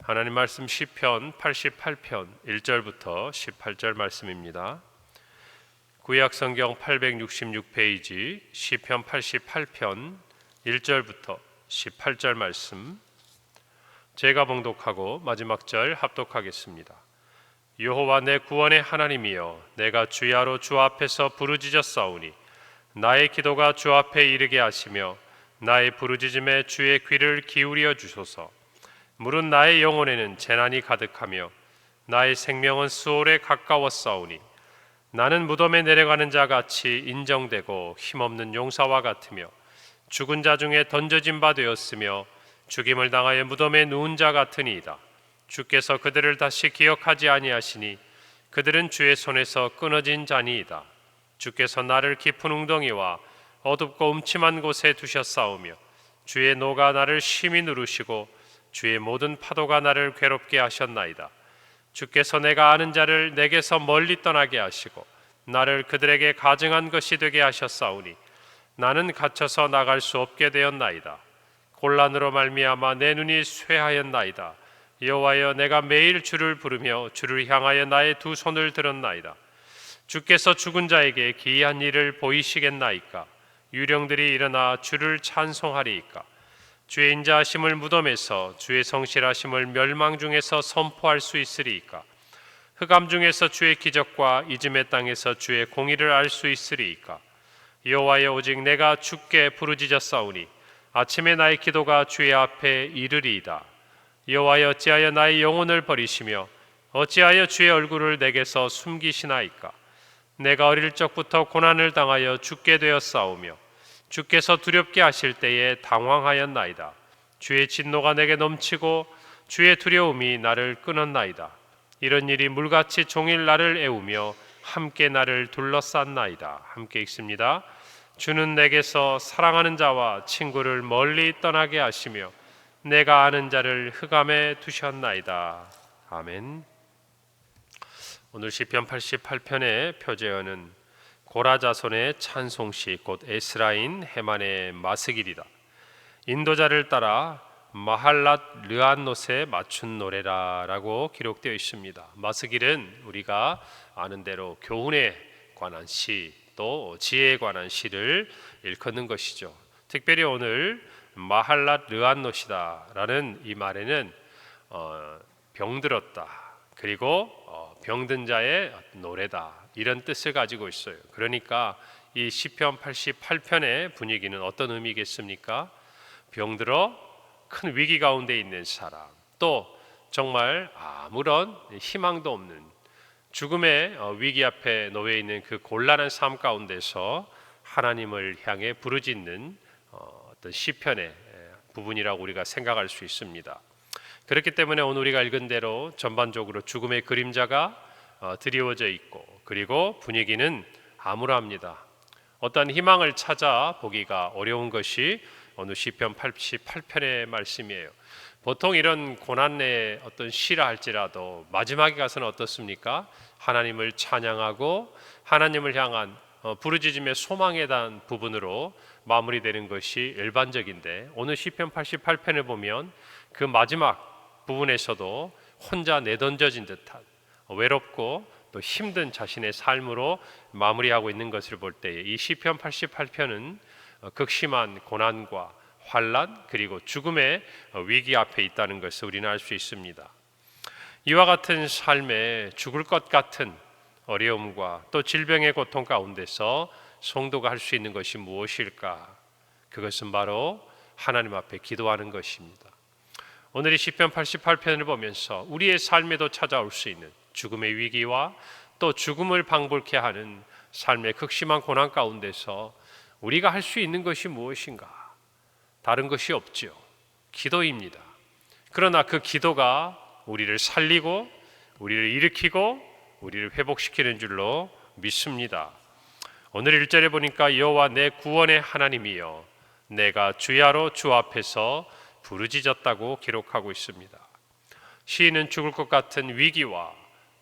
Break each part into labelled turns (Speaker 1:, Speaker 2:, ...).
Speaker 1: 하나님 말씀 시편 88편 1절부터 18절 말씀입니다. 구약 성경 866페이지 시편 88편 1절부터 18절 말씀, 제가 봉독하고 마지막 절 합독하겠습니다. 여호와 내 구원의 하나님이여, 내가 주야로 주 앞에서 부르짖었사오니 나의 기도가 주 앞에 이르게 하시며 나의 부르짖음에 주의 귀를 기울여 주소서. 물은 나의 영혼에는 재난이 가득하며 나의 생명은 수월에 가까웠사오니 나는 무덤에 내려가는 자 같이 인정되고 힘없는 용사와 같으며 죽은 자 중에 던져진 바 되었으며 죽임을 당하여 무덤에 누운 자 같으니이다. 주께서 그들을 다시 기억하지 아니하시니 그들은 주의 손에서 끊어진 자니이다. 주께서 나를 깊은 웅덩이와 어둡고 음침한 곳에 두셨사오며 주의 노가 나를 심히 누르시고 주의 모든 파도가 나를 괴롭게 하셨나이다. 주께서 내가 아는 자를 내게서 멀리 떠나게 하시고 나를 그들에게 가증한 것이 되게 하셨사오니 나는 갇혀서 나갈 수 없게 되었나이다. 곤란으로 말미암아 내 눈이 쇠하였나이다. 여호와여, 내가 매일 주를 부르며 주를 향하여 나의 두 손을 들었나이다. 주께서 죽은 자에게 기이한 일을 보이시겠나이까? 유령들이 일어나 주를 찬송하리이까? 주의 인자하심을 무덤에서, 주의 성실하심을 멸망 중에서 선포할 수 있으리이까? 흑암 중에서 주의 기적과 이즘의 땅에서 주의 공의를 알 수 있으리이까? 여호와여, 오직 내가 주께 부르짖었사오니 아침에 나의 기도가 주의 앞에 이르리이다. 여호와여, 어찌하여 나의 영혼을 버리시며 어찌하여 주의 얼굴을 내게서 숨기시나이까? 내가 어릴 적부터 고난을 당하여 죽게 되었사오며 주께서 두렵게 하실 때에 당황하였나이다. 주의 진노가 내게 넘치고 주의 두려움이 나를 끊었나이다. 이런 일이 물같이 종일 나를 애우며 함께 나를 둘러쌌나이다. 함께 읽습니다. 주는 내게서 사랑하는 자와 친구를 멀리 떠나게 하시며 내가 아는 자를 흑암에 두셨나이다. 아멘. 오늘 시편 88편의 표제어는 고라 자손의 찬송시, 곧 에스라인 헤만의 마스길이다. 인도자를 따라 마할랏 르안노스에 맞춘 노래라 라고 기록되어 있습니다. 마스길은 우리가 아는 대로 교훈에 관한 시, 또 지혜에 관한 시를 일컫는 것이죠. 특별히 오늘 마할랏 르안노시다 라는 이 말에는 병들었다, 그리고 병든 자의 노래다, 이런 뜻을 가지고 있어요. 그러니까 이 시편 88편의 분위기는 어떤 의미겠습니까? 병들어 큰 위기 가운데 있는 사람, 또 정말 아무런 희망도 없는 죽음의 위기 앞에 놓여 있는 그 곤란한 삶 가운데서 하나님을 향해 부르짖는 어떤 시편의 부분이라고 우리가 생각할 수 있습니다. 그렇기 때문에 오늘 우리가 읽은 대로 전반적으로 죽음의 그림자가 드리워져 있고, 그리고 분위기는 암울합니다. 어떤 희망을 찾아 보기가 어려운 것이 오늘 시편 88편의 말씀이에요. 보통 이런 고난의 어떤 시라 할지라도 마지막에 가서는 어떻습니까? 하나님을 찬양하고 하나님을 향한 부르짖음의 소망에 대한 부분으로 마무리되는 것이 일반적인데, 오늘 시편 88편을 보면 그 마지막 부분에서도 혼자 내던져진 듯한 외롭고 또 힘든 자신의 삶으로 마무리하고 있는 것을 볼 때에 이 시편 88편은 극심한 고난과 환난, 그리고 죽음의 위기 앞에 있다는 것을 우리는 알 수 있습니다. 이와 같은 삶에 죽을 것 같은 어려움과 또 질병의 고통 가운데서 성도가 할 수 있는 것이 무엇일까? 그것은 바로 하나님 앞에 기도하는 것입니다. 오늘 이 시편 88편을 보면서 우리의 삶에도 찾아올 수 있는 죽음의 위기와 또 죽음을 방불케 하는 삶의 극심한 고난 가운데서 우리가 할 수 있는 것이 무엇인가? 다른 것이 없지요. 기도입니다. 그러나 그 기도가 우리를 살리고 우리를 일으키고 우리를 회복시키는 줄로 믿습니다. 오늘 1절에 보니까 여호와 내 구원의 하나님이여, 내가 주야로 주 앞에서 부르짖었다고 기록하고 있습니다. 시인은 죽을 것 같은 위기와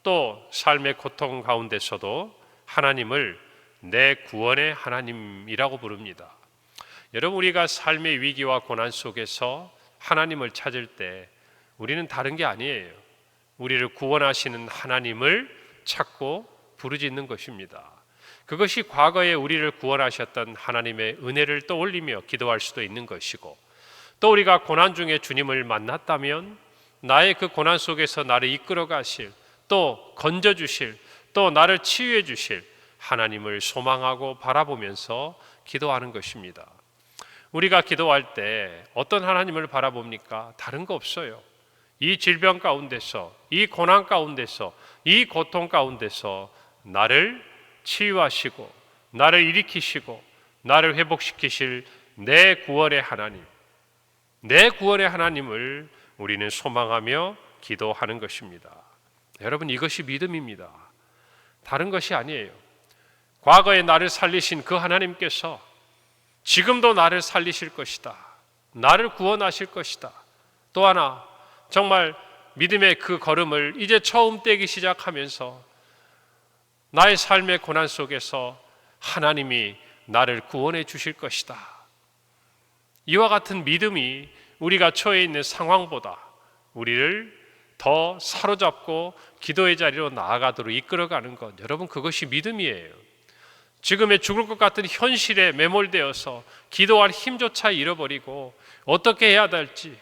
Speaker 1: 또 삶의 고통 가운데서도 하나님을 내 구원의 하나님이라고 부릅니다. 여러분, 우리가 삶의 위기와 고난 속에서 하나님을 찾을 때 우리는 다른 게 아니에요. 우리를 구원하시는 하나님을 찾고 부르짖는 것입니다. 그것이 과거에 우리를 구원하셨던 하나님의 은혜를 떠올리며 기도할 수도 있는 것이고, 또 우리가 고난 중에 주님을 만났다면 나의 그 고난 속에서 나를 이끌어 가실, 또 건져 주실, 또 나를 치유해 주실 하나님을 소망하고 바라보면서 기도하는 것입니다. 우리가 기도할 때 어떤 하나님을 바라봅니까? 다른 거 없어요. 이 질병 가운데서, 이 고난 가운데서, 이 고통 가운데서 나를 치유하시고 나를 일으키시고 나를 회복시키실 내 구원의 하나님, 내 구원의 하나님을 우리는 소망하며 기도하는 것입니다. 여러분, 이것이 믿음입니다. 다른 것이 아니에요. 과거에 나를 살리신 그 하나님께서 지금도 나를 살리실 것이다. 나를 구원하실 것이다. 또 하나, 정말 믿음의 그 걸음을 이제 처음 떼기 시작하면서 나의 삶의 고난 속에서 하나님이 나를 구원해 주실 것이다. 이와 같은 믿음이 우리가 처해 있는 상황보다 우리를 더 사로잡고 기도의 자리로 나아가도록 이끌어가는 것, 여러분, 그것이 믿음이에요. 지금의 죽을 것 같은 현실에 매몰되어서 기도할 힘조차 잃어버리고 어떻게 해야 될지,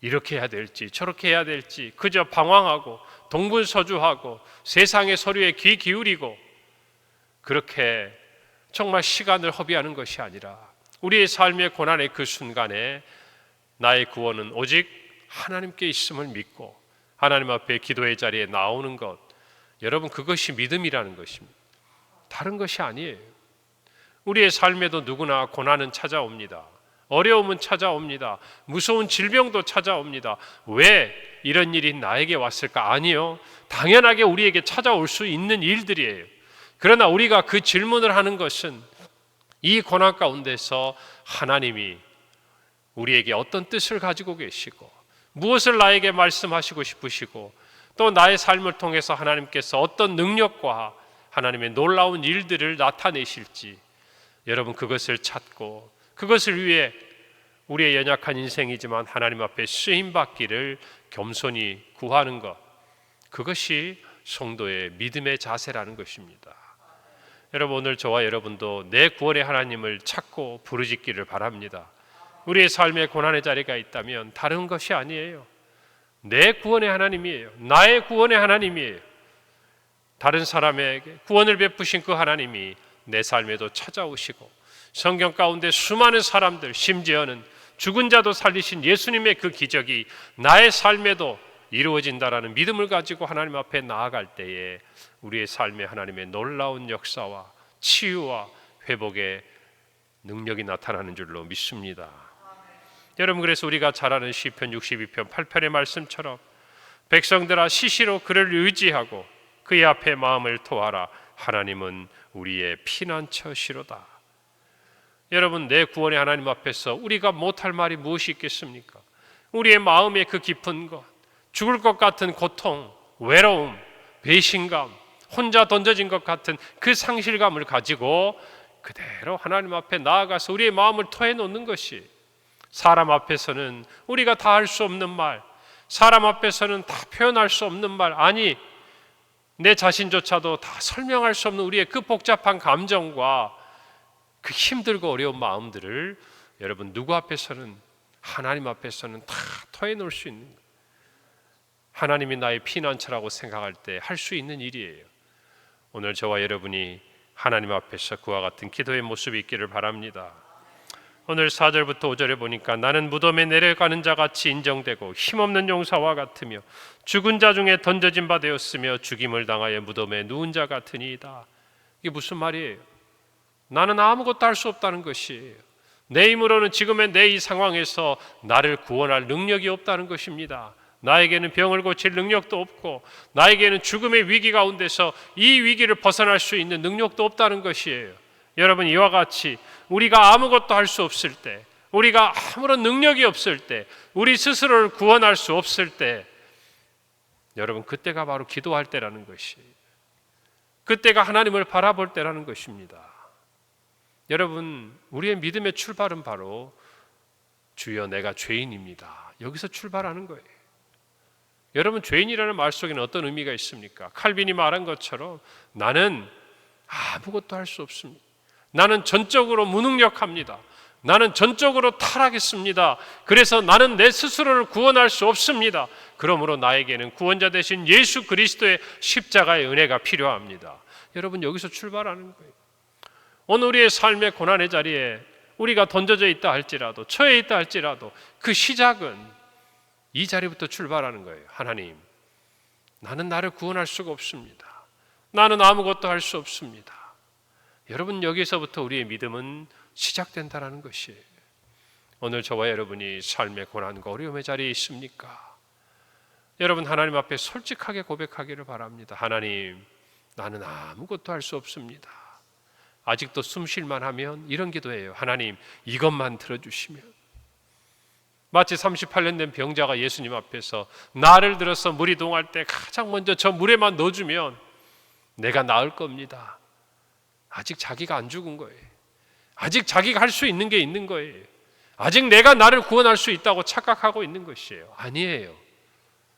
Speaker 1: 이렇게 해야 될지 저렇게 해야 될지 그저 방황하고 동분서주하고 세상의 서류에 귀 기울이고, 그렇게 정말 시간을 허비하는 것이 아니라 우리의 삶의 고난의 그 순간에 나의 구원은 오직 하나님께 있음을 믿고 하나님 앞에 기도의 자리에 나오는 것, 여러분, 그것이 믿음이라는 것입니다. 다른 것이 아니에요. 우리의 삶에도 누구나 고난은 찾아옵니다. 어려움은 찾아옵니다. 무서운 질병도 찾아옵니다. 왜 이런 일이 나에게 왔을까? 아니요, 당연하게 우리에게 찾아올 수 있는 일들이에요. 그러나 우리가 그 질문을 하는 것은 이 고난 가운데서 하나님이 우리에게 어떤 뜻을 가지고 계시고 무엇을 나에게 말씀하시고 싶으시고, 또 나의 삶을 통해서 하나님께서 어떤 능력과 하나님의 놀라운 일들을 나타내실지, 여러분, 그것을 찾고 그것을 위해 우리의 연약한 인생이지만 하나님 앞에 쓰임받기를 겸손히 구하는 것, 그것이 성도의 믿음의 자세라는 것입니다. 여러분, 오늘 저와 여러분도 내 구원의 하나님을 찾고 부르짖기를 바랍니다. 우리의 삶에 고난의 자리가 있다면 다른 것이 아니에요. 내 구원의 하나님이에요. 나의 구원의 하나님이에요. 다른 사람에게 구원을 베푸신 그 하나님이 내 삶에도 찾아오시고, 성경 가운데 수많은 사람들, 심지어는 죽은 자도 살리신 예수님의 그 기적이 나의 삶에도 이루어진다라는 믿음을 가지고 하나님 앞에 나아갈 때에 우리의 삶에 하나님의 놀라운 역사와 치유와 회복의 능력이 나타나는 줄로 믿습니다. 여러분, 그래서 우리가 잘 아는 시편 62편 8편의 말씀처럼 백성들아 시시로 그를 의지하고 그의 앞에 마음을 토하라. 하나님은 우리의 피난처시로다. 여러분, 내 구원의 하나님 앞에서 우리가 못할 말이 무엇이 있겠습니까? 우리의 마음의 그 깊은 것, 죽을 것 같은 고통, 외로움, 배신감, 혼자 던져진 것 같은 그 상실감을 가지고 그대로 하나님 앞에 나아가서 우리의 마음을 토해놓는 것이, 사람 앞에서는 우리가 다 할 수 없는 말, 사람 앞에서는 다 표현할 수 없는 말, 아니 내 자신조차도 다 설명할 수 없는 우리의 그 복잡한 감정과 그 힘들고 어려운 마음들을 여러분, 누구 앞에서는, 하나님 앞에서는 다 토해놓을 수 있는 거예요. 하나님이 나의 피난처라고 생각할 때 할 수 있는 일이에요. 오늘 저와 여러분이 하나님 앞에서 그와 같은 기도의 모습이 있기를 바랍니다. 오늘 4절부터 5절에 보니까 나는 무덤에 내려가는 자 같이 인정되고 힘없는 용사와 같으며 죽은 자 중에 던져진 바 되었으며 죽임을 당하여 무덤에 누운 자 같으니이다. 이게 무슨 말이에요? 나는 아무것도 할 수 없다는 것이에요. 내 힘으로는 지금의 내 이 상황에서 나를 구원할 능력이 없다는 것입니다. 나에게는 병을 고칠 능력도 없고 나에게는 죽음의 위기 가운데서 이 위기를 벗어날 수 있는 능력도 없다는 것이에요. 여러분, 이와 같이 우리가 아무것도 할 수 없을 때, 우리가 아무런 능력이 없을 때, 우리 스스로를 구원할 수 없을 때, 여러분, 그때가 바로 기도할 때라는 것이, 그때가 하나님을 바라볼 때라는 것입니다. 여러분, 우리의 믿음의 출발은 바로 주여 내가 죄인입니다. 여기서 출발하는 거예요. 여러분, 죄인이라는 말 속에는 어떤 의미가 있습니까? 칼빈이 말한 것처럼 나는 아무것도 할 수 없습니다. 나는 전적으로 무능력합니다. 나는 전적으로 타락했습니다. 그래서 나는 내 스스로를 구원할 수 없습니다. 그러므로 나에게는 구원자 되신 예수 그리스도의 십자가의 은혜가 필요합니다. 여러분, 여기서 출발하는 거예요. 오늘 우리의 삶의 고난의 자리에 우리가 던져져 있다 할지라도, 처해 있다 할지라도 그 시작은 이 자리부터 출발하는 거예요. 하나님, 나는 나를 구원할 수가 없습니다. 나는 아무것도 할 수 없습니다. 여러분, 여기서부터 우리의 믿음은 시작된다는 것이에요. 오늘 저와 여러분이 삶의 고난과 어려움의 자리에 있습니까? 여러분, 하나님 앞에 솔직하게 고백하기를 바랍니다. 하나님, 나는 아무것도 할 수 없습니다. 아직도 숨 쉴만 하면 이런 기도해요. 하나님, 이것만 들어주시면. 마치 38년 된 병자가 예수님 앞에서 나를 들어서 물이 동할 때 가장 먼저 저 물에만 넣어주면 내가 나을 겁니다. 아직 자기가 안 죽은 거예요. 아직 자기가 할 수 있는 게 있는 거예요. 아직 내가 나를 구원할 수 있다고 착각하고 있는 것이에요. 아니에요.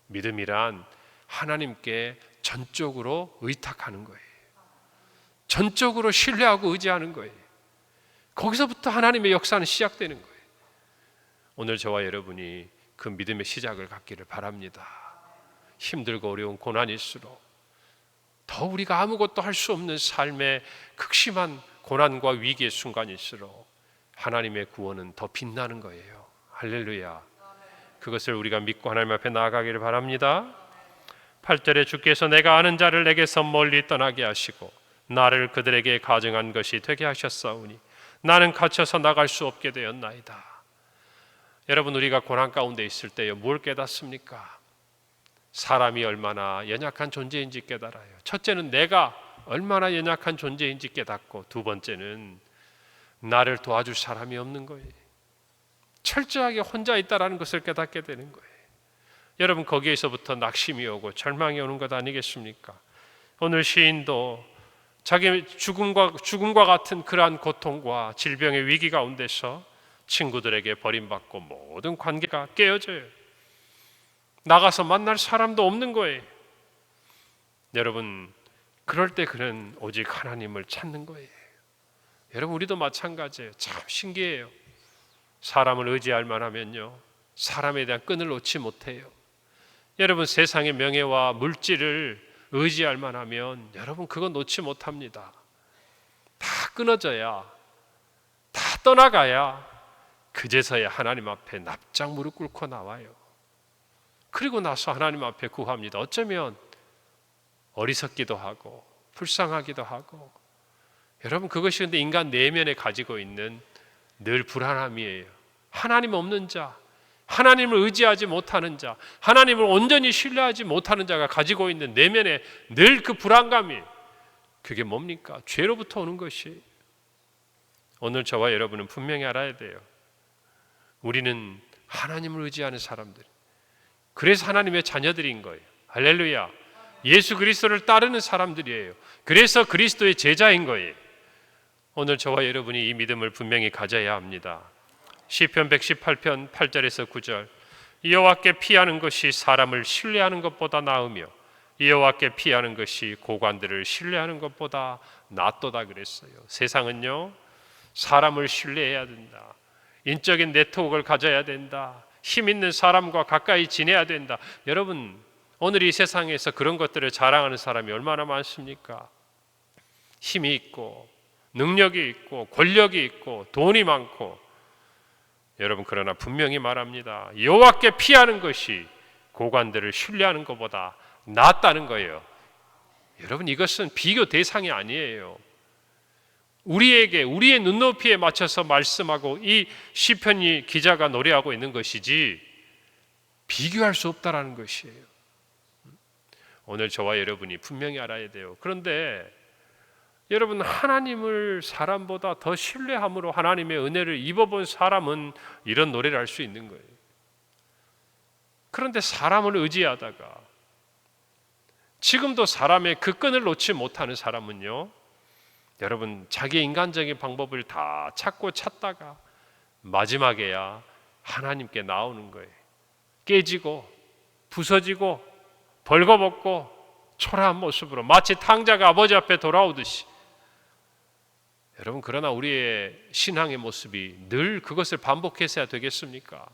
Speaker 1: 믿음이란 하나님께 전적으로 의탁하는 거예요. 전적으로 신뢰하고 의지하는 거예요. 거기서부터 하나님의 역사는 시작되는 거예요. 오늘 저와 여러분이 그 믿음의 시작을 갖기를 바랍니다. 힘들고 어려운 고난일수록 더 우리가 아무것도 할 수 없는 삶의 극심한 고난과 위기의 순간일수록 하나님의 구원은 더 빛나는 거예요. 할렐루야. 그것을 우리가 믿고 하나님 앞에 나아가기를 바랍니다. 8절에 주께서 내가 아는 자를 내게서 멀리 떠나게 하시고 나를 그들에게 가증한 것이 되게 하셨사오니 나는 갇혀서 나갈 수 없게 되었나이다. 여러분, 우리가 고난 가운데 있을 때요, 뭘 깨닫습니까? 사람이 얼마나 연약한 존재인지 깨달아요. 첫째는 내가 얼마나 연약한 존재인지 깨닫고, 두 번째는 나를 도와줄 사람이 없는 거예요. 철저하게 혼자 있다라는 것을 깨닫게 되는 거예요. 여러분, 거기에서부터 낙심이 오고 절망이 오는 것 아니겠습니까? 오늘 시인도 자기 죽음과 같은 그러한 고통과 질병의 위기 가운데서 친구들에게 버림받고 모든 관계가 깨어져요. 나가서 만날 사람도 없는 거예요. 여러분, 그럴 때 그는 오직 하나님을 찾는 거예요. 여러분, 우리도 마찬가지예요. 참 신기해요. 사람을 의지할 만하면요, 사람에 대한 끈을 놓지 못해요. 여러분, 세상의 명예와 물질을 의지할 만하면 여러분, 그거 놓지 못합니다. 다 끊어져야, 다 떠나가야 그제서야 하나님 앞에 납작 무릎 꿇고 나와요. 그리고 나서 하나님 앞에 구합니다. 어쩌면 어리석기도 하고 불쌍하기도 하고, 여러분, 그것이 근데 인간 내면에 가지고 있는 늘 불안함이에요. 하나님 없는 자, 하나님을 의지하지 못하는 자, 하나님을 온전히 신뢰하지 못하는 자가 가지고 있는 내면에 늘 그 불안감이, 그게 뭡니까? 죄로부터 오는 것이. 오늘 저와 여러분은 분명히 알아야 돼요. 우리는 하나님을 의지하는 사람들, 그래서 하나님의 자녀들인 거예요. 할렐루야. 예수 그리스도를 따르는 사람들이에요. 그래서 그리스도의 제자인 거예요. 오늘 저와 여러분이 이 믿음을 분명히 가져야 합니다. 시편 118편 8절에서 9절, 여호와께 피하는 것이 사람을 신뢰하는 것보다 나으며 여호와께 피하는 것이 고관들을 신뢰하는 것보다 낫도다 그랬어요. 세상은요, 사람을 신뢰해야 된다. 인적인 네트워크를 가져야 된다. 힘 있는 사람과 가까이 지내야 된다. 여러분, 오늘 이 세상에서 그런 것들을 자랑하는 사람이 얼마나 많습니까? 힘이 있고 능력이 있고 권력이 있고 돈이 많고. 여러분, 그러나 분명히 말합니다. 여호와께 피하는 것이 고관들을 신뢰하는 것보다 낫다는 거예요. 여러분, 이것은 비교 대상이 아니에요. 우리에게, 우리의 눈높이에 맞춰서 말씀하고 이 시편이 기자가 노래하고 있는 것이지 비교할 수 없다라는 것이에요. 오늘 저와 여러분이 분명히 알아야 돼요. 그런데 여러분, 하나님을 사람보다 더 신뢰함으로 하나님의 은혜를 입어본 사람은 이런 노래를 할 수 있는 거예요. 그런데 사람을 의지하다가 지금도 사람의 그 끈을 놓지 못하는 사람은요, 여러분, 자기 인간적인 방법을 다 찾고 찾다가 마지막에야 하나님께 나오는 거예요. 깨지고 부서지고 벌거벗고 초라한 모습으로 마치 탕자가 아버지 앞에 돌아오듯이, 여러분, 그러나 우리의 신앙의 모습이 늘 그것을 반복해서야 되겠습니까?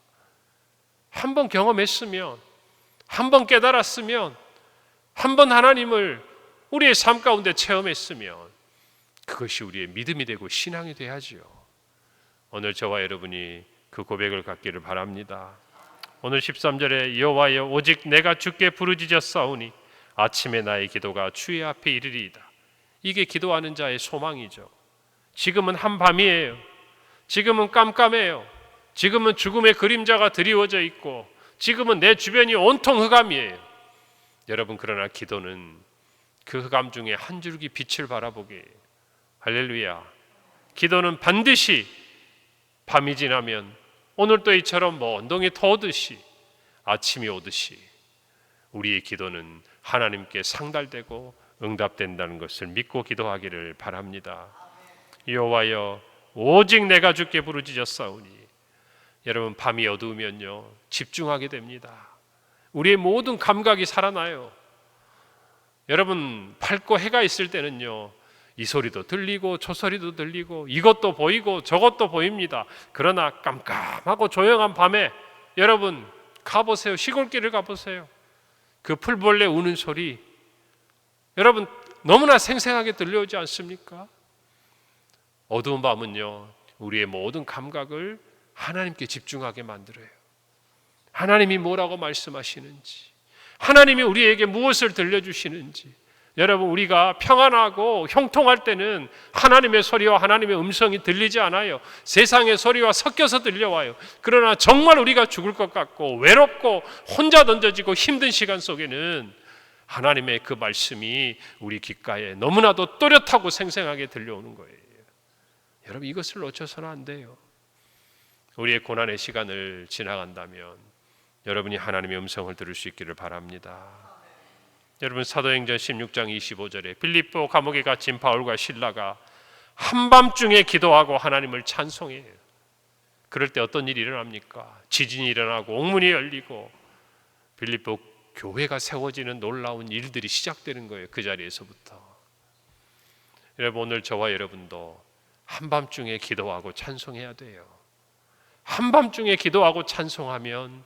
Speaker 1: 한 번 경험했으면, 한 번 깨달았으면, 한 번 하나님을 우리의 삶 가운데 체험했으면 그것이 우리의 믿음이 되고 신앙이 돼야지요. 오늘 저와 여러분이 그 고백을 갖기를 바랍니다. 오늘 13절에 여호와여 오직 내가 주께 부르짖었사오니 아침에 나의 기도가 주의 앞에 이르리이다. 이게 기도하는 자의 소망이죠. 지금은 한밤이에요. 지금은 깜깜해요. 지금은 죽음의 그림자가 드리워져 있고 지금은 내 주변이 온통 흑암이에요. 여러분, 그러나 기도는 그 흑암 중에 한 줄기 빛을 바라보게. 할렐루야. 기도는 반드시 밤이 지나면 오늘도 이처럼 먼동이 터오듯이 아침이 오듯이 우리의 기도는 하나님께 상달되고 응답된다는 것을 믿고 기도하기를 바랍니다. 여호와여 오직 내가 주께 부르짖었사오니. 여러분, 밤이 어두우면요 집중하게 됩니다. 우리의 모든 감각이 살아나요. 여러분, 밝고 해가 있을 때는요 이 소리도 들리고 저 소리도 들리고 이것도 보이고 저것도 보입니다. 그러나 깜깜하고 조용한 밤에 여러분 가보세요. 시골길을 가보세요. 그 풀벌레 우는 소리 여러분 너무나 생생하게 들려오지 않습니까? 어두운 밤은요 우리의 모든 감각을 하나님께 집중하게 만들어요. 하나님이 뭐라고 말씀하시는지, 하나님이 우리에게 무엇을 들려주시는지. 여러분, 우리가 평안하고 형통할 때는 하나님의 소리와 하나님의 음성이 들리지 않아요. 세상의 소리와 섞여서 들려와요. 그러나 정말 우리가 죽을 것 같고 외롭고 혼자 던져지고 힘든 시간 속에는 하나님의 그 말씀이 우리 귓가에 너무나도 또렷하고 생생하게 들려오는 거예요. 여러분, 이것을 놓쳐서는 안 돼요. 우리의 고난의 시간을 지나간다면 여러분이 하나님의 음성을 들을 수 있기를 바랍니다. 여러분, 사도행전 16장 25절에 빌립보 감옥에 갇힌 바울과 실라가 한밤중에 기도하고 하나님을 찬송해요. 그럴 때 어떤 일이 일어납니까? 지진이 일어나고 옥문이 열리고 빌립보 교회가 세워지는 놀라운 일들이 시작되는 거예요. 그 자리에서부터. 여러분, 오늘 저와 여러분도 한밤중에 기도하고 찬송해야 돼요. 한밤중에 기도하고 찬송하면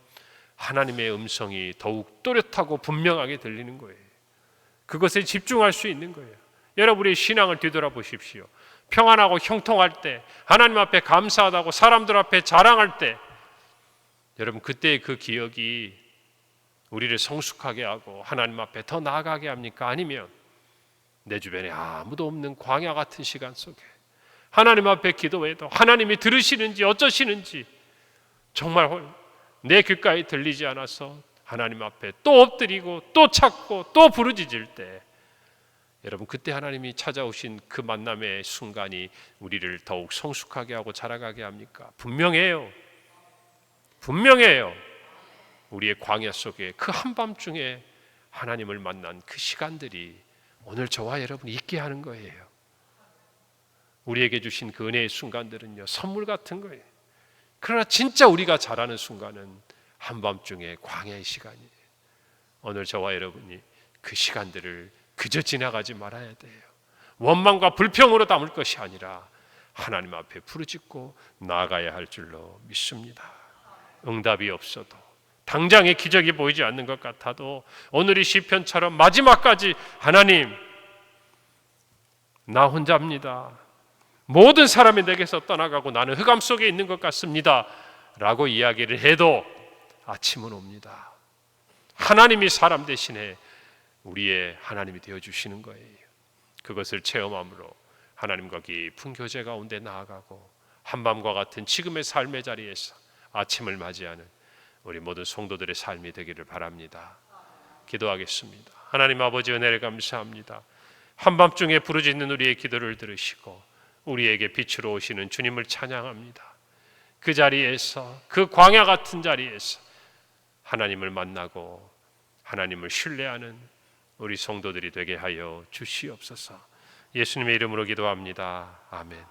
Speaker 1: 하나님의 음성이 더욱 또렷하고 분명하게 들리는 거예요. 그것에 집중할 수 있는 거예요. 여러분의 신앙을 뒤돌아보십시오. 평안하고 형통할 때, 하나님 앞에 감사하다고 사람들 앞에 자랑할 때, 여러분 그때의 그 기억이 우리를 성숙하게 하고 하나님 앞에 더 나아가게 합니까? 아니면 내 주변에 아무도 없는 광야 같은 시간 속에 하나님 앞에 기도해도 하나님이 들으시는지 어쩌시는지 정말 내 귓가에 들리지 않아서 하나님 앞에 또 엎드리고 또 찾고 또 부르짖을 때, 여러분 그때 하나님이 찾아오신 그 만남의 순간이 우리를 더욱 성숙하게 하고 자라가게 합니까? 분명해요. 분명해요. 우리의 광야 속에 그 한밤중에 하나님을 만난 그 시간들이 오늘 저와 여러분이 있게 하는 거예요. 우리에게 주신 그 은혜의 순간들은요 선물 같은 거예요. 그러나 진짜 우리가 잘하는 순간은 한밤중에 광야의 시간이에요. 오늘 저와 여러분이 그 시간들을 그저 지나가지 말아야 돼요. 원망과 불평으로 담을 것이 아니라 하나님 앞에 부르짖고 나아가야 할 줄로 믿습니다. 응답이 없어도, 당장의 기적이 보이지 않는 것 같아도 오늘의 시편처럼 마지막까지 하나님 나 혼자입니다. 모든 사람이 내게서 떠나가고 나는 흑암 속에 있는 것 같습니다 라고 이야기를 해도 아침은 옵니다. 하나님이 사람 대신에 우리의 하나님이 되어주시는 거예요. 그것을 체험함으로 하나님과 깊은 교제 가운데 나아가고 한밤과 같은 지금의 삶의 자리에서 아침을 맞이하는 우리 모든 성도들의 삶이 되기를 바랍니다. 기도하겠습니다. 하나님 아버지, 은혜를 감사합니다. 한밤중에 부르짖는 우리의 기도를 들으시고 우리에게 빛으로 오시는 주님을 찬양합니다. 그 자리에서, 그 광야 같은 자리에서 하나님을 만나고 하나님을 신뢰하는 우리 성도들이 되게 하여 주시옵소서. 예수님의 이름으로 기도합니다. 아멘.